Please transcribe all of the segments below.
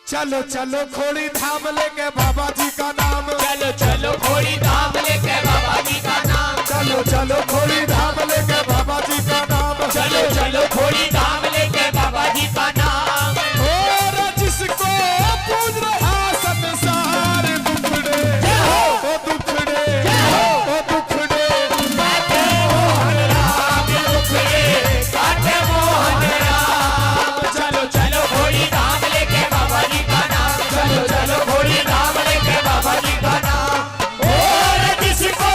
चलो चलो खोड़ी धाम लेके बाबा जी का नाम, चलो चलो खोड़ी धाम लेके बाबा जी का नाम, चलो चलो खोड़ी धाम लेके बाबा जी का नाम, चलो चलो खोड़ी धाम लेके बाबा जी का नाम। और जिसको पूज रहा संसार दुखड़े ओ दुखड़े ओ दुखड़े काटे मोहन राम, दुखड़े काटे मोहन राम। चलो चलो खोड़ी धाम लेके बाबा जी का नाम, चलो चलो खोड़ी धाम लेके बाबा जी का नाम। और जिसको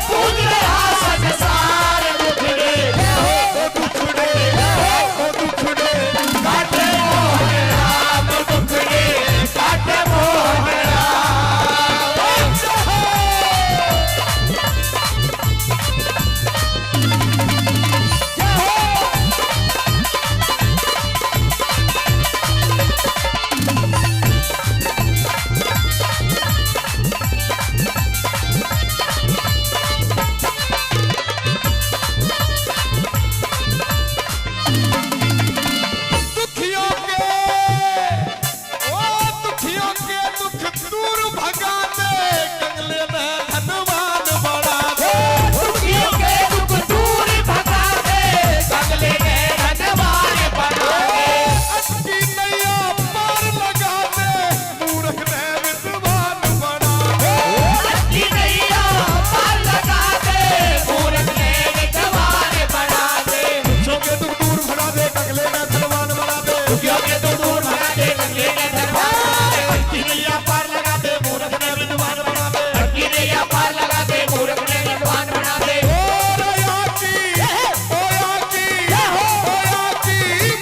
पूज रहा संसार दुखड़े ओ दुखड़े ओ दुखड़े काटे मोहन राम, दुखड़े काटे मोहन राम। दुखियों के ओ दुखियों के दुख दूर भगा दे, कंगले में धनवान बढ़ा दे, दुखियों के दुख दूर भगा दे, कंगले में धनवान बना दे। अटकी नैया पार लगा दे, मूर्ख ने विद्वान बना दे, अटकी नैया पार लगा दे, मूर्ख ने विद्वान बना दे। दुखियों के दुख दूर भगा दे, कंगले में धनवान बना दे, दुखियों के दुख दूर भगा दे, कंगले में धनवान बना दे। अटकी नैया पार लगा दे, मूर्ख ने विद्वान बना दे, अटकी नैया पार लगा दे, मूर्ख ने विद्वान बना दे।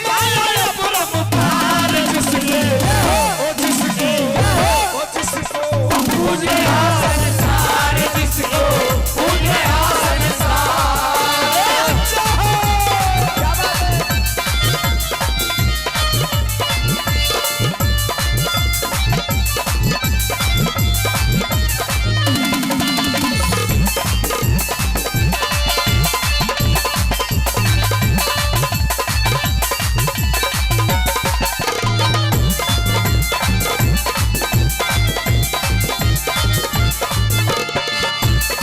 माया परम पार जिसके ओ जिसके ओ जिसको पूजे संसार, जिसको पूजे संसार।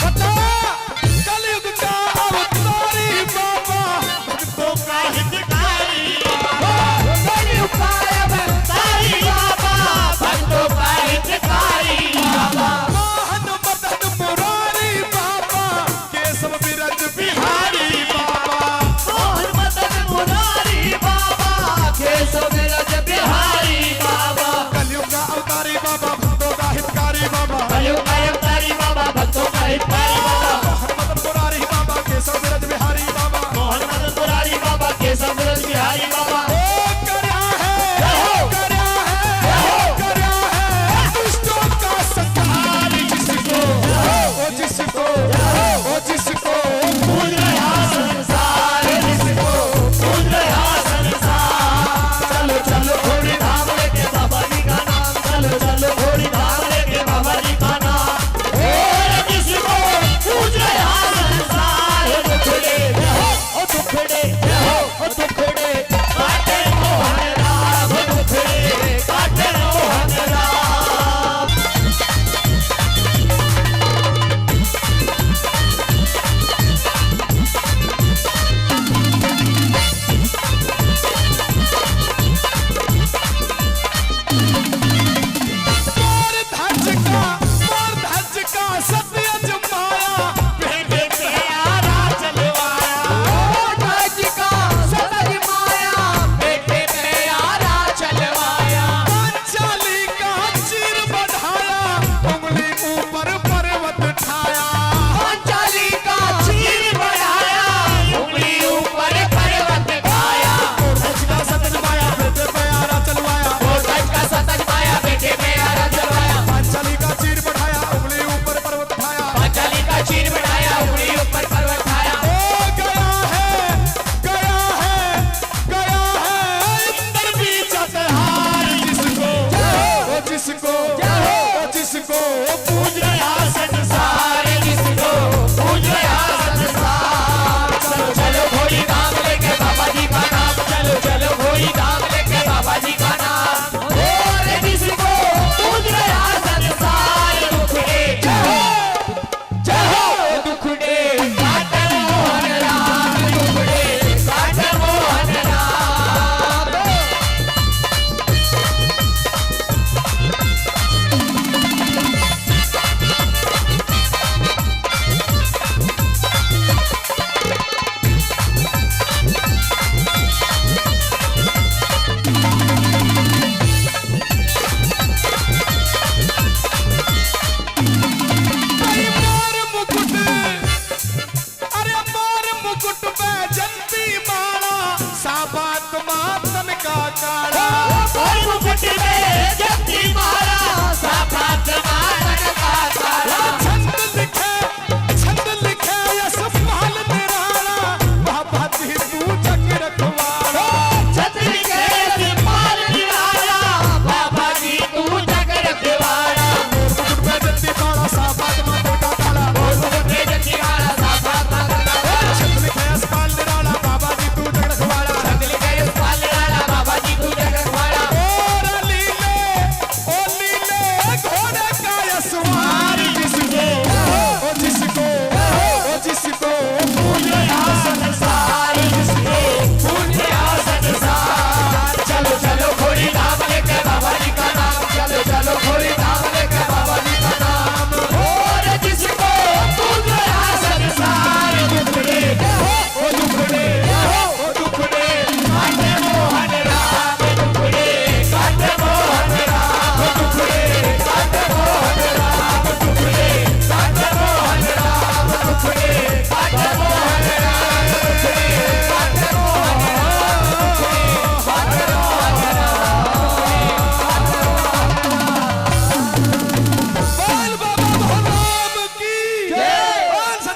बता कलयुग का अवतारी बाबा, भक्तों का हितकारी बाबा, कलयुग का अवतारी बाबा, भक्तों का हितकारी बाबा। मोहन मदन मुरारी बाबा, केशव बिरज बिहारी बाबा, मोहन मदन मुरारी बाबा, केशव बिरज बिहारी बाबा। कलयुग का अवतारी बाबा, भक्तों का हितकारी बाबा, कलयुग का अवतारी बाबा, भक्तों का हितकारी बाबा। मोहन मदन मुरारी बाबा, केशव बिरज बिहारी बाबा, मोहन मदन मुरारी बाबा, केशव बिरज बिहारी बाबा। ओ करया है दुष्टों का संहार जिसको ओ जिसको ओ जिसको पूज रहा संसार, जिसको पूज रहा संसार। चलो चलो घोड़ी धाम लेके बाबा जी का नाम, चलो चलो घोड़ी धाम लेके बाबा जी का नाम। और जिसको पूज रहा संसार दुखड़े ओ दुखड़े ओ दुखड़े काटे मोहन राम, दुखड़े काटे मोहन राम। मोर धज का सत्य माया, बेटे प्यारा चलवाया, धज का सतज माया, बेटे प्यारा चलवाया। पांचाली का चीर बढ़ाया, उंगली ऊपर पर्वत ठाया, पांचाली का चीर बढ़ाया, उंगली ऊपर पर्वत खाया। धज का सत्य माया, बेटे प्यारा चलवाया, वो धज का सतज माया, बेटे प्यारा चलवाया। पांचाली का चीर बढ़ाया, उंगली ऊपर पर्वत ठाया, पांचाली का चीर बढ़ाया, उंगली ऊपर पर्वत खाया। ओ गया है इंद्र बीच हार जिसको ओ जिसको ओ जिसको